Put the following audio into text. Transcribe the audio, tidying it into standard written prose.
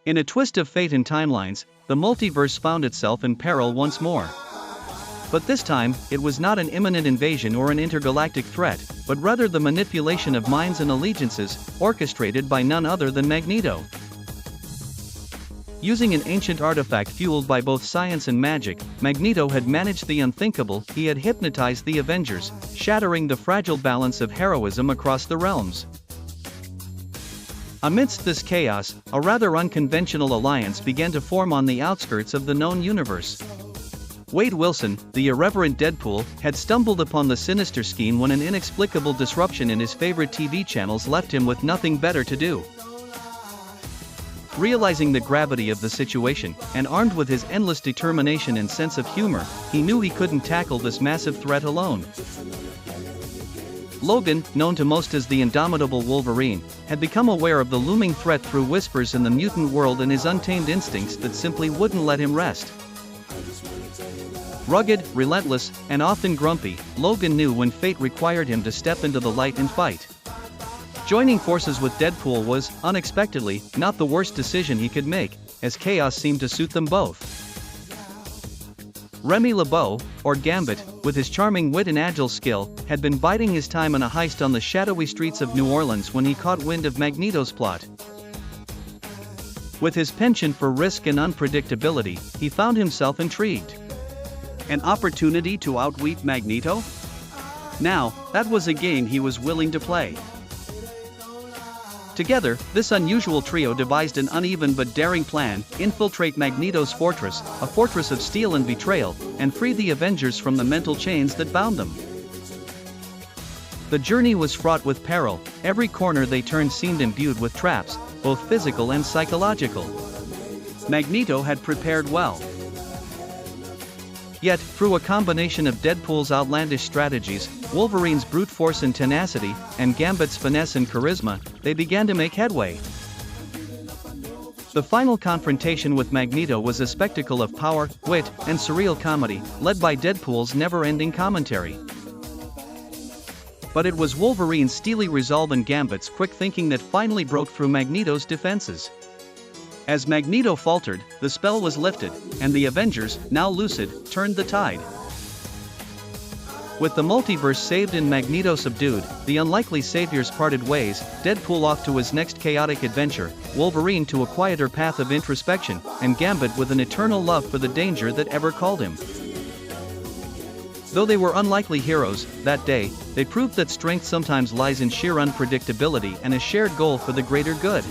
In a twist of fate and timelines, the multiverse found itself in peril once more. But this time, it was not an imminent invasion or an intergalactic threat, but rather the manipulation of minds and allegiances, orchestrated by none other than Magneto. Using an ancient artifact fueled by both science and magic, Magneto had managed the unthinkable. He had hypnotized the Avengers, shattering the fragile balance of heroism across the realms. Amidst this chaos, a rather unconventional alliance began to form on the outskirts of the known universe. Wade Wilson, the irreverent Deadpool, had stumbled upon the sinister scheme when an inexplicable disruption in his favorite TV channels left him with nothing better to do. Realizing the gravity of the situation, and armed with his endless determination and sense of humor, he knew he couldn't tackle this massive threat alone. Logan, known to most as the indomitable Wolverine, had become aware of the looming threat through whispers in the mutant world and his untamed instincts that simply wouldn't let him rest. Rugged, relentless, and often grumpy, Logan knew when fate required him to step into the light and fight. Joining forces with Deadpool was, unexpectedly, not the worst decision he could make, as chaos seemed to suit them both. Remy LeBeau, or Gambit, with his charming wit and agile skill, had been biding his time on a heist on the shadowy streets of New Orleans when he caught wind of Magneto's plot. With his penchant for risk and unpredictability, he found himself intrigued. An opportunity to outwit Magneto? Now, that was a game he was willing to play. Together, this unusual trio devised an uneven but daring plan: infiltrate Magneto's fortress, a fortress of steel and betrayal, and free the Avengers from the mental chains that bound them. The journey was fraught with peril. Every corner they turned seemed imbued with traps, both physical and psychological. Magneto had prepared well. Yet, through a combination of Deadpool's outlandish strategies, Wolverine's brute force and tenacity, and Gambit's finesse and charisma, they began to make headway. The final confrontation with Magneto was a spectacle of power, wit, and surreal comedy, led by Deadpool's never-ending commentary. But it was Wolverine's steely resolve and Gambit's quick thinking that finally broke through Magneto's defenses. As Magneto faltered, the spell was lifted, and the Avengers, now lucid, turned the tide. With the multiverse saved and Magneto subdued, the unlikely saviors parted ways, Deadpool off to his next chaotic adventure, Wolverine to a quieter path of introspection, and Gambit with an eternal love for the danger that ever called him. Though they were unlikely heroes, that day, they proved that strength sometimes lies in sheer unpredictability and a shared goal for the greater good.